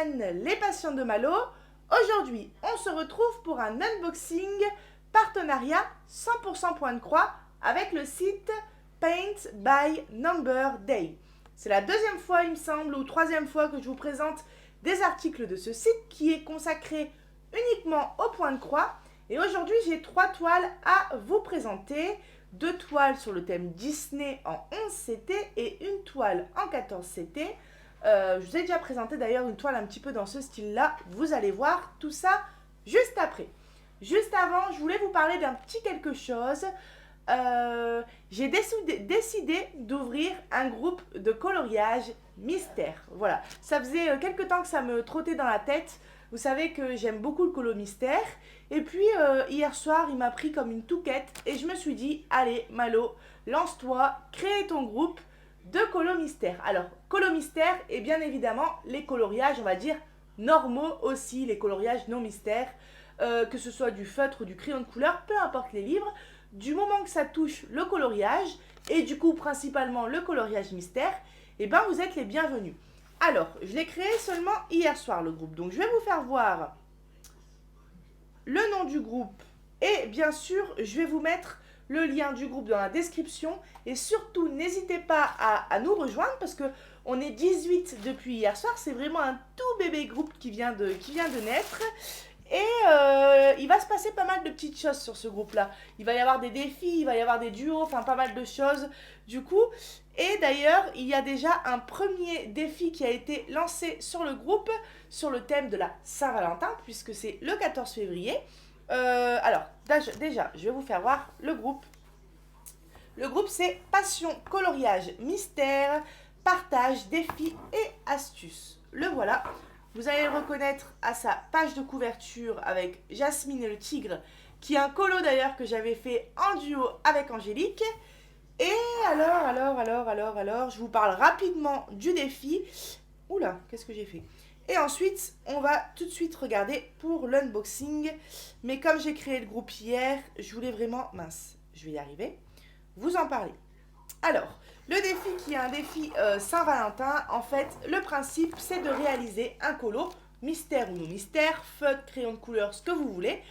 chaîne Les Passions de Malo. Aujourd'hui, on se retrouve pour un unboxing partenariat 100% point de croix avec le site Paint by Number Day. C'est la deuxième fois, il me semble, ou troisième fois que je vous présente des articles de ce site qui est consacré uniquement au point de croix. Et aujourd'hui, j'ai 3 toiles à vous présenter. 2 toiles sur le thème Disney en 11 CT et une toile en 14 CT. Je vous ai déjà présenté d'ailleurs une toile un petit peu dans ce style-là. Vous allez voir tout ça juste après. Juste avant, je voulais vous parler d'un petit quelque chose. J'ai décidé d'ouvrir un groupe de coloriage mystère. Voilà, ça faisait quelques temps que ça me trottait dans la tête. Vous savez que j'aime beaucoup le colo mystère. Et puis hier soir, il m'a pris comme une touquette et je me suis dit, allez Malo, lance-toi, crée ton groupe de colo mystère. Alors, colo mystère et bien évidemment les coloriages, on va dire, normaux aussi, les coloriages non mystères, que ce soit du feutre ou du crayon de couleur, peu importe les livres, du moment que ça touche le coloriage, et du coup principalement le coloriage mystère, et ben vous êtes les bienvenus. Alors, je l'ai créé seulement hier soir le groupe, donc je vais vous faire voir le nom du groupe et bien sûr je vais vous mettre le lien du groupe dans la description et surtout n'hésitez pas à nous rejoindre parce que on est 18 depuis hier soir, c'est vraiment un tout bébé groupe qui vient de naître. Et il va se passer pas mal de petites choses sur ce groupe-là. Il va y avoir des défis, il va y avoir des duos, enfin pas mal de choses du coup. Et d'ailleurs, il y a déjà un premier défi qui a été lancé sur le groupe, sur le thème de la Saint-Valentin, puisque c'est le 14 février. Alors, déjà, je vais vous faire voir le groupe. Le groupe, c'est Passion, coloriage, mystère, partage, défis et astuces. Le voilà. Vous allez le reconnaître à sa page de couverture avec Jasmine et le tigre, qui est un colo d'ailleurs que j'avais fait en duo avec Angélique. Et alors, je vous parle rapidement du défi. Oula, qu'est-ce que j'ai fait? Et ensuite, on va tout de suite regarder pour l'unboxing. Mais comme j'ai créé le groupe hier, je voulais vraiment, mince, je vais y arriver, vous en parler. Alors, le défi qui est un défi Saint-Valentin, en fait, le principe, c'est de réaliser un colo, mystère ou non mystère, feutre, crayon de couleur, ce que vous voulez,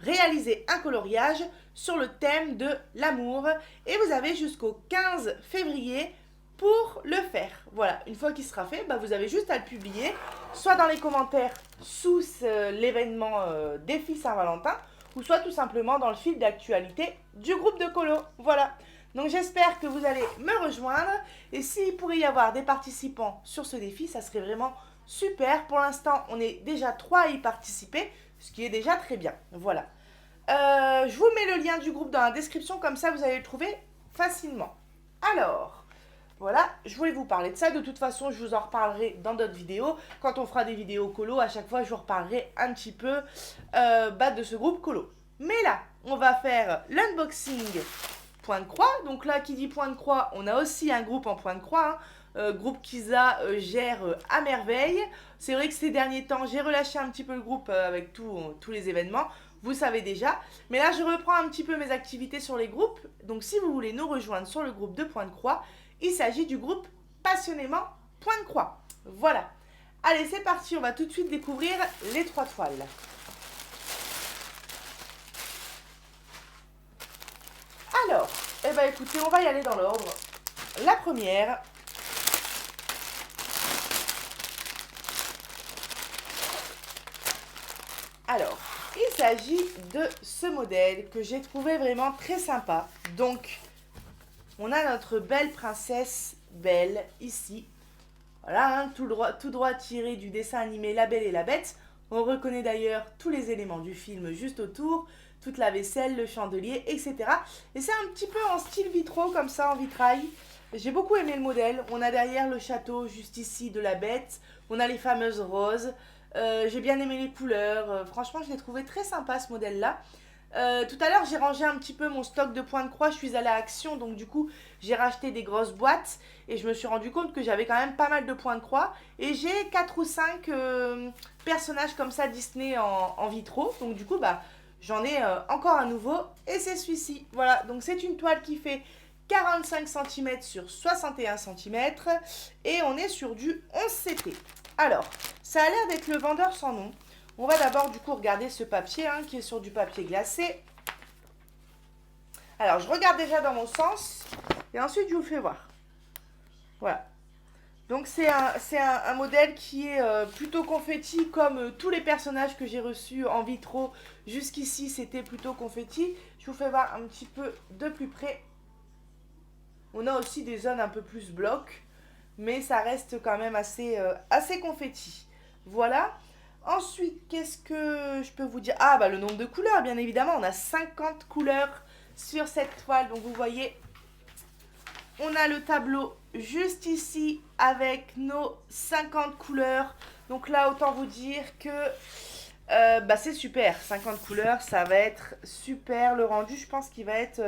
réaliser un coloriage sur le thème de l'amour. Et vous avez jusqu'au 15 février pour le faire. Voilà, une fois qu'il sera fait, bah, vous avez juste à le publier, soit dans les commentaires sous l'événement défi Saint-Valentin, ou soit tout simplement dans le fil d'actualité du groupe de colo. Voilà. Donc j'espère que vous allez me rejoindre et s'il pourrait y avoir des participants sur ce défi, ça serait vraiment super. Pour l'instant, on est déjà 3 à y participer, ce qui est déjà très bien. Voilà. Je vous mets le lien du groupe dans la description, comme ça vous allez le trouver facilement. Alors, voilà, je voulais vous parler de ça. De toute façon, je vous en reparlerai dans d'autres vidéos. Quand on fera des vidéos colo, à chaque fois, je vous reparlerai un petit peu de ce groupe colo. Mais là, on va faire l'unboxing point de croix. Donc là, qui dit point de croix, on a aussi un groupe en point de croix. Groupe Kisa gère à merveille. C'est vrai que ces derniers temps, j'ai relâché un petit peu le groupe avec tous les événements. Vous savez déjà. Mais là, je reprends un petit peu mes activités sur les groupes. Donc si vous voulez nous rejoindre sur le groupe de point de croix, il s'agit du groupe Passionnément point de croix. Voilà. Allez, c'est parti. On va tout de suite découvrir les 3 toiles. Alors, eh ben écoutez, on va y aller dans l'ordre. La première. Alors, il s'agit de ce modèle que j'ai trouvé vraiment très sympa. Donc, on a notre belle princesse Belle ici. Voilà, hein, tout droit tiré du dessin animé La Belle et la Bête. On reconnaît d'ailleurs tous les éléments du film juste autour, toute la vaisselle, le chandelier, etc. Et c'est un petit peu en style vitro, comme ça, en vitrail. J'ai beaucoup aimé le modèle. On a derrière le château, juste ici, de la bête. On a les fameuses roses. J'ai bien aimé les couleurs. Franchement, je l'ai trouvé très sympa, ce modèle-là. Tout à l'heure, j'ai rangé un petit peu mon stock de points de croix. Je suis allée à Action, donc du coup, j'ai racheté des grosses boîtes. Et je me suis rendu compte que j'avais quand même pas mal de points de croix. Et j'ai 4 ou 5 personnages comme ça Disney en vitro. Donc du coup, bah, j'en ai encore un nouveau. Et c'est celui-ci. Voilà, donc c'est une toile qui fait 45 cm sur 61 cm. Et on est sur du 11 CT. Alors, ça a l'air d'être le vendeur sans nom. On va d'abord du coup regarder ce papier hein, qui est sur du papier glacé. Alors, je regarde déjà dans mon sens et ensuite je vous fais voir. Voilà. Donc c'est un modèle qui est plutôt confetti comme tous les personnages que j'ai reçus en vitro jusqu'ici c'était plutôt confetti. Je vous fais voir un petit peu de plus près. On a aussi des zones un peu plus bloc, mais ça reste quand même assez confetti. Voilà. Ensuite, qu'est-ce que je peux vous dire? Ah bah le nombre de couleurs bien évidemment, on a 50 couleurs sur cette toile. Donc vous voyez, on a le tableau juste ici avec nos 50 couleurs. Donc là, autant vous dire que bah c'est super. 50 couleurs, ça va être super. Le rendu, je pense qu'il va être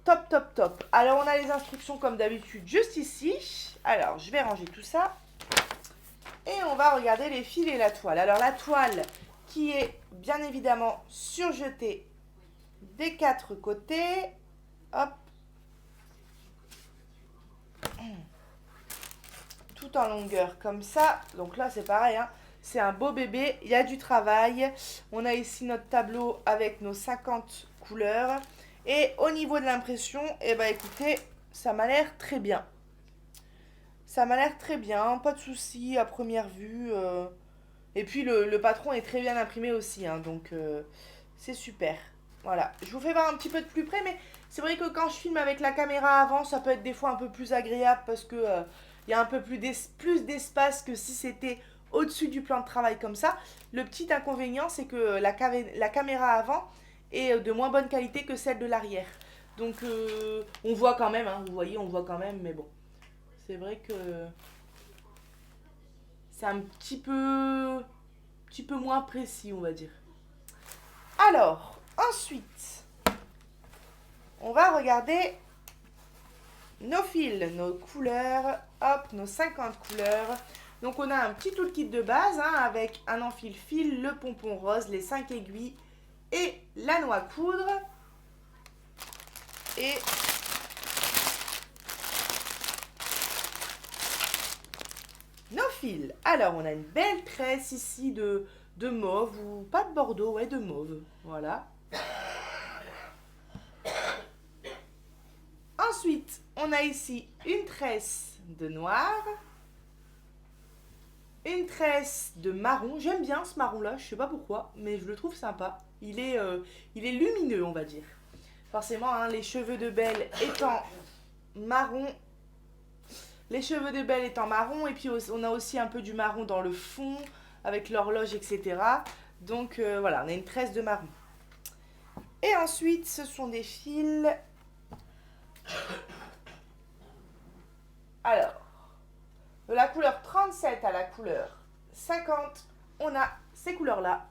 top, top, top. Alors, on a les instructions comme d'habitude juste ici. Alors, je vais ranger tout ça. Et on va regarder les fils et la toile. Alors, la toile qui est bien évidemment surjetée des 4 côtés. Hop. Tout en longueur comme ça. Donc là, c'est pareil, hein. C'est un beau bébé, il y a du travail. On a ici notre tableau avec nos 50 couleurs. Et au niveau de l'impression, eh ben écoutez, ça m'a l'air très bien. Ça m'a l'air très bien, pas de souci à première vue. Et puis le patron est très bien imprimé aussi, hein, donc c'est super. Voilà, je vous fais voir un petit peu de plus près, mais c'est vrai que quand je filme avec la caméra avant, ça peut être des fois un peu plus agréable parce que il y a un peu plus d'espace que si c'était au-dessus du plan de travail comme ça. Le petit inconvénient, c'est que la caméra avant est de moins bonne qualité que celle de l'arrière. Donc on voit quand même, hein, vous voyez, on voit quand même, mais bon. C'est vrai que c'est un petit peu moins précis, on va dire. Alors, ensuite, on va regarder nos fils, nos couleurs, hop, nos 50 couleurs. Donc on a un petit toolkit de base hein, avec un enfile-fil, le pompon rose, les 5 aiguilles et la noix à coudre. Et nos fils. Alors on a une belle tresse ici de mauve, ou pas de bordeaux, ouais de mauve. Voilà. Ensuite, on a ici une tresse de noir, une tresse de marron. J'aime bien ce marron-là, je sais pas pourquoi, mais je le trouve sympa. Il est lumineux, on va dire. Forcément, hein, les cheveux de Belle étant marron. Les cheveux de Belle étant marron, et puis on a aussi un peu du marron dans le fond, avec l'horloge, etc. Donc voilà, on a une tresse de marron. Et ensuite, ce sont des fils. Alors, de la couleur 37 à la couleur 50, on a ces couleurs-là.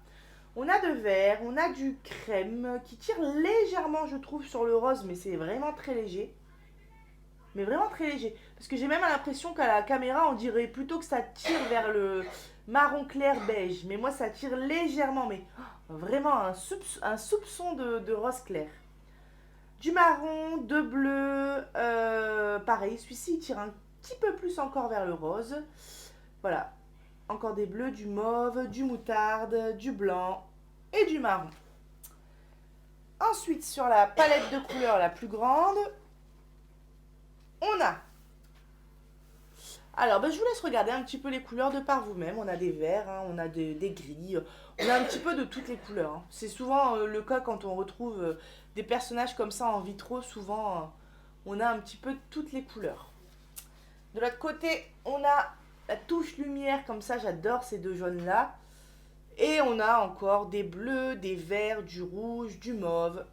On a de vert, on a du crème qui tire légèrement, je trouve, sur le rose, mais c'est vraiment très léger. Mais vraiment très léger. Parce que j'ai même l'impression qu'à la caméra, on dirait plutôt que ça tire vers le marron clair beige. Mais moi, ça tire légèrement, mais vraiment un soupçon de rose clair. Du marron, de bleu, pareil, celui-ci il tire un petit peu plus encore vers le rose. Voilà, encore des bleus, du mauve, du moutarde, du blanc et du marron. Ensuite, sur la palette de couleurs la plus grande, on a... Alors, ben, je vous laisse regarder un petit peu les couleurs de par vous-même. On a des verts, hein, on a des gris, on a un petit peu de toutes les couleurs. Hein. C'est souvent le cas quand on retrouve des personnages comme ça en vitro. Souvent, on a un petit peu toutes les couleurs. De l'autre côté, on a la touche lumière, comme ça, j'adore ces deux jaunes-là. Et on a encore des bleus, des verts, du rouge, du mauve.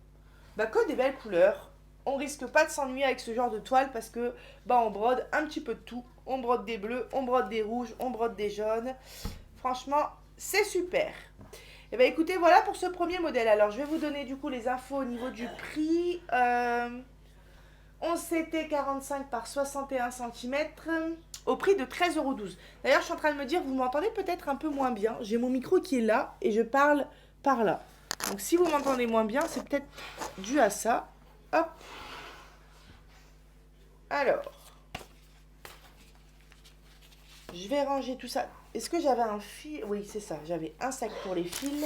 Bah, que des belles couleurs. On risque pas de s'ennuyer avec ce genre de toile parce que bah, on brode un petit peu de tout. On brode des bleus, on brode des rouges, on brode des jaunes. Franchement, c'est super. Et bah écoutez, voilà pour ce premier modèle. Alors, je vais vous donner du coup les infos au niveau du prix. 11 CT 45 par 61 cm au prix de 13,12 €. D'ailleurs, je suis en train de me dire, vous m'entendez peut-être un peu moins bien. J'ai mon micro qui est là et je parle par là. Donc si vous m'entendez moins bien, c'est peut-être dû à ça. Hop. Alors, je vais ranger tout ça est-ce que j'avais un fil? Oui, c'est ça, j'avais un sac pour les fils.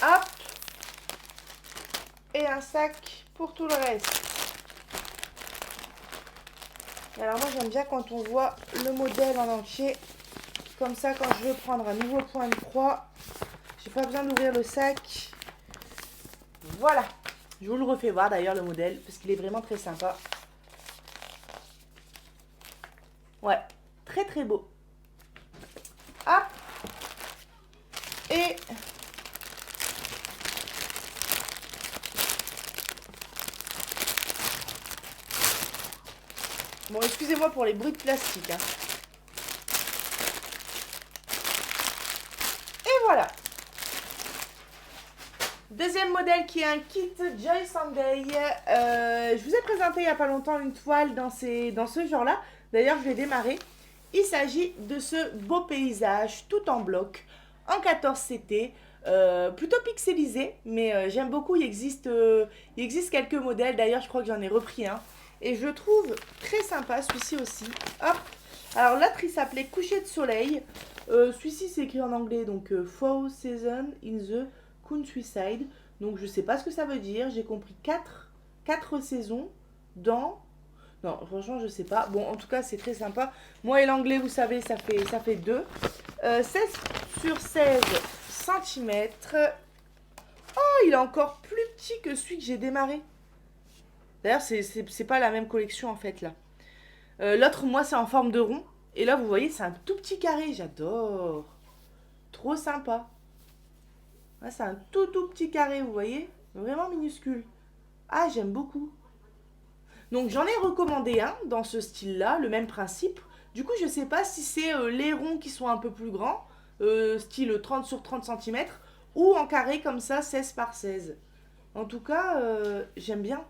Hop, et un sac pour tout le reste. Alors moi j'aime bien quand on voit le modèle en entier. Comme ça, quand je veux prendre un nouveau point de croix, j'ai pas besoin d'ouvrir le sac. Voilà. Je vous le refais voir d'ailleurs le modèle parce qu'il est vraiment très sympa. Ouais, très très beau. Hop. Et bon, excusez-moi pour les bruits de plastique, hein. Et voilà. Deuxième modèle qui est un kit Joy Sunday. Je vous ai présenté il n'y a pas longtemps une toile dans ce genre-là. D'ailleurs, je vais démarrer. Il s'agit de ce beau paysage tout en bloc, en 14 CT, plutôt pixelisé, mais j'aime beaucoup. Il existe quelques modèles. D'ailleurs, je crois que j'en ai repris un. Et je le trouve très sympa, celui-ci aussi. Hop. Alors, l'autre, il s'appelait Coucher de soleil. Celui-ci, c'est écrit en anglais, donc Fall Season in the Countryside. Donc, je sais pas ce que ça veut dire. J'ai compris 4 saisons dans... Non, franchement, je sais pas. Bon, en tout cas, c'est très sympa. Moi et l'anglais, vous savez, ça fait 2. 16 sur 16 cm. Oh, il est encore plus petit que celui que j'ai démarré. D'ailleurs, c'est pas la même collection, en fait, là. L'autre, moi, c'est en forme de rond. Et là, vous voyez, c'est un tout petit carré. J'adore. Trop sympa. Là, c'est un tout petit carré, vous voyez. Vraiment minuscule. Ah, j'aime beaucoup. Donc, j'en ai recommandé un dans ce style-là, le même principe. Du coup, je sais pas si c'est les ronds qui sont un peu plus grands, style 30 sur 30 cm, ou en carré comme ça, 16 par 16. En tout cas, j'aime bien.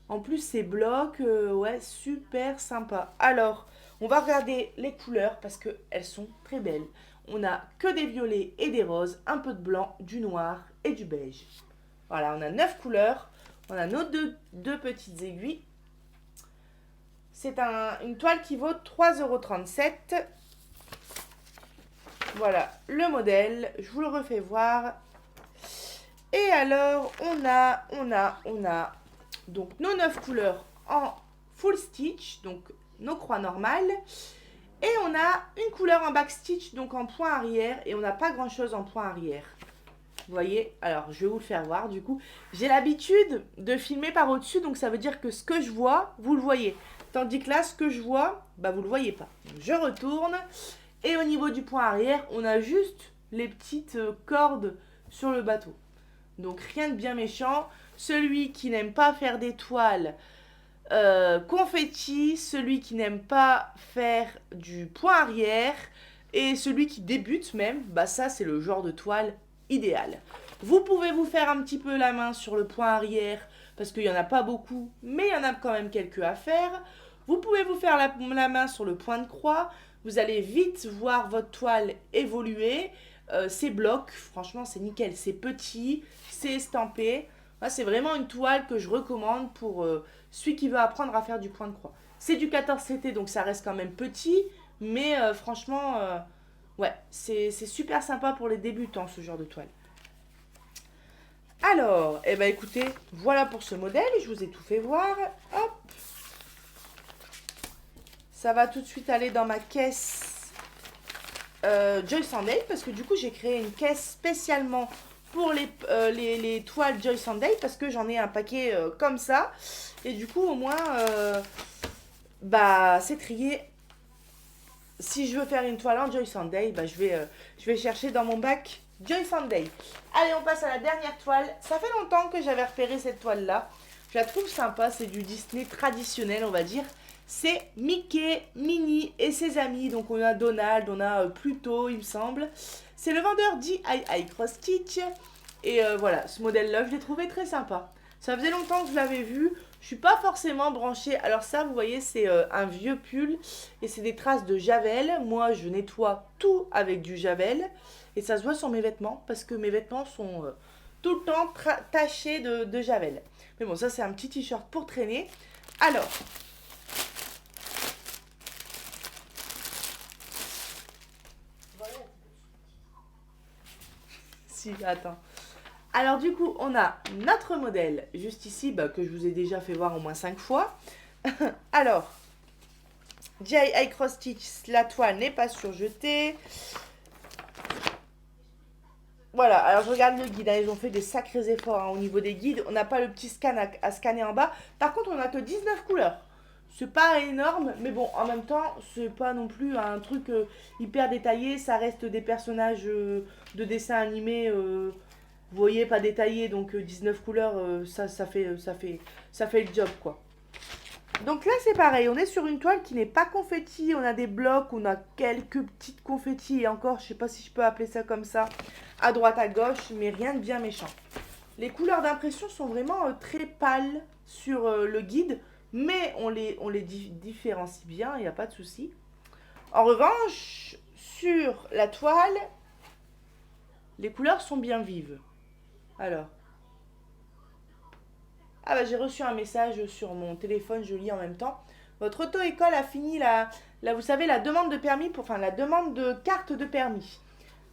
En plus, ces blocs, ouais, super sympa. Alors, on va regarder les couleurs parce qu'elles sont très belles. On a que des violets et des roses, un peu de blanc, du noir et du beige. Voilà, on a 9 couleurs. On a nos deux petites aiguilles. C'est une toile qui vaut 3,37 €. Voilà le modèle. Je vous le refais voir. Et alors, on a donc nos 9 couleurs en full stitch, donc nos croix normales. Et on a une couleur en back stitch, donc en point arrière. Et on n'a pas grand chose en point arrière. Vous voyez, alors je vais vous le faire voir du coup. J'ai l'habitude de filmer par au-dessus, donc ça veut dire que ce que je vois, vous le voyez. Tandis que là, ce que je vois, bah vous le voyez pas. Donc, je retourne. Et au niveau du point arrière, on a juste les petites cordes sur le bateau. Donc rien de bien méchant. Celui qui n'aime pas faire des toiles confetti, celui qui n'aime pas faire du point arrière et celui qui débute même, bah ça c'est le genre de toile idéal. Vous pouvez vous faire un petit peu la main sur le point arrière parce qu'il n'y en a pas beaucoup, mais il y en a quand même quelques à faire. Vous pouvez vous faire la main sur le point de croix. Vous allez vite voir votre toile évoluer. Ces blocs, franchement, c'est nickel. C'est petit, c'est estampé. C'est vraiment une toile que je recommande pour celui qui veut apprendre à faire du point de croix. C'est du 14 CT, donc ça reste quand même petit. Mais franchement, ouais, c'est super sympa pour les débutants, ce genre de toile. Alors, eh ben écoutez, voilà pour ce modèle. Je vous ai tout fait voir. Hop. Ça va tout de suite aller dans ma caisse Joy Sunday. Parce que du coup, j'ai créé une caisse spécialement pour les toiles Joy Sunday. Parce que j'en ai un paquet comme ça. Et du coup, au moins, bah, c'est trié. Si je veux faire une toile en Joy Sunday, bah, je vais chercher dans mon bac Joy Sunday. Allez, on passe à la dernière toile. Ça fait longtemps que j'avais repéré cette toile-là. Je la trouve sympa. C'est du Disney traditionnel, on va dire. C'est Mickey, Minnie et ses amis. Donc on a Donald, on a Pluto, il me semble. C'est le vendeur DIY Cross Stitch. Et voilà, ce modèle-là, je l'ai trouvé très sympa. Ça faisait longtemps que je l'avais vu. Je suis pas forcément branchée. Alors ça, vous voyez, c'est un vieux pull et c'est des traces de javel. Moi, je nettoie tout avec du javel et ça se voit sur mes vêtements parce que mes vêtements sont tout le temps tachés de javel. Mais bon, ça, c'est un petit t-shirt pour traîner. Alors, si, attends. Alors du coup, on a notre modèle juste ici, bah, que je vous ai déjà fait voir au moins 5 fois. Alors, DIY Cross Stitch, la toile n'est pas surjetée. Voilà, alors je regarde le guide, hein, ils ont fait des sacrés efforts hein, au niveau des guides. On n'a pas le petit scan à scanner en bas. Par contre, on a que 19 couleurs. C'est pas énorme, mais bon, en même temps, c'est pas non plus un truc hyper détaillé. Ça reste des personnages de dessins animés, vous voyez, pas détaillés. Donc 19 couleurs, ça fait le job, quoi. Donc là, c'est pareil. On est sur une toile qui n'est pas confetti. On a des blocs, on a quelques petites confettis. Et encore, je sais pas si je peux appeler ça comme ça, à droite, à gauche, mais rien de bien méchant. Les couleurs d'impression sont vraiment très pâles sur le guide, mais on les différencie bien, il n'y a pas de souci. En revanche, sur la toile, les couleurs sont bien vives. Alors, ah bah j'ai reçu un message sur mon téléphone, je lis en même temps. Votre auto-école a fini vous savez, la demande de permis, enfin la demande de carte de permis.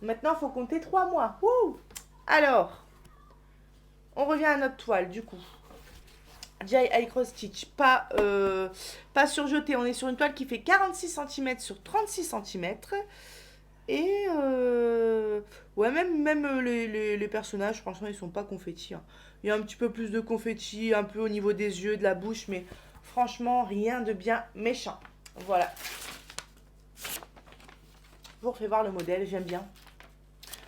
Maintenant, il faut compter 3 mois. Ouh. Alors, on revient à notre toile, du coup. DIY Cross Stitch, pas surjeté. On est sur une toile qui fait 46 cm sur 36 cm. Et ouais, même les personnages, franchement, ils sont pas confettis. Hein. Il y a un petit peu plus de confetti, un peu au niveau des yeux, de la bouche, mais franchement, rien de bien méchant. Voilà. Je vous refais voir le modèle, j'aime bien.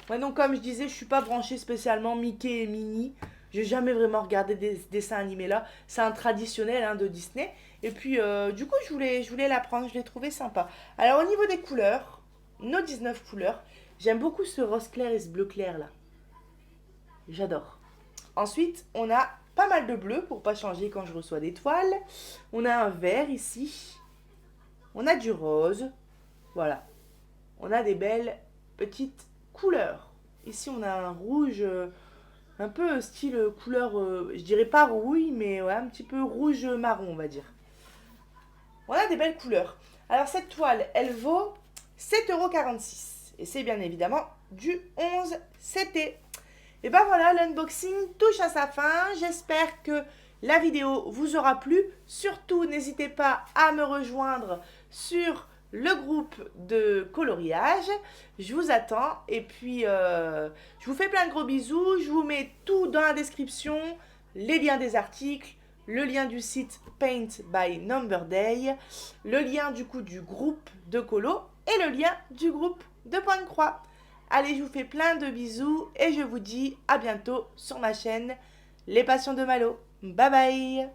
Ouais, donc comme je disais, je suis pas branchée spécialement Mickey et Minnie. J'ai jamais vraiment regardé des dessins animés là. C'est un traditionnel hein, de Disney. Et puis du coup, je voulais la prendre, je l'ai trouvé sympa. Alors au niveau des couleurs, nos 19 couleurs, j'aime beaucoup ce rose clair et ce bleu clair là. J'adore. Ensuite, on a pas mal de bleu pour pas changer quand je reçois des toiles. On a un vert ici. On a du rose. Voilà. On a des belles petites couleurs. Ici, on a un rouge un peu style couleur, je dirais pas rouille, mais ouais, un petit peu rouge marron, on va dire. On a des belles couleurs. Alors, cette toile, elle vaut 7,46 €. Et c'est bien évidemment du 11 CT. Et ben voilà, l'unboxing touche à sa fin. J'espère que la vidéo vous aura plu. Surtout, n'hésitez pas à me rejoindre sur le groupe de coloriage. Je vous attends. Et puis, je vous fais plein de gros bisous. Je vous mets tout dans la description. Les liens des articles, le lien du site Paint by Number Day, le lien du coup du groupe de colo et le lien du groupe de Point de Croix. Allez, je vous fais plein de bisous et je vous dis à bientôt sur ma chaîne Les Passions de Malo. Bye bye!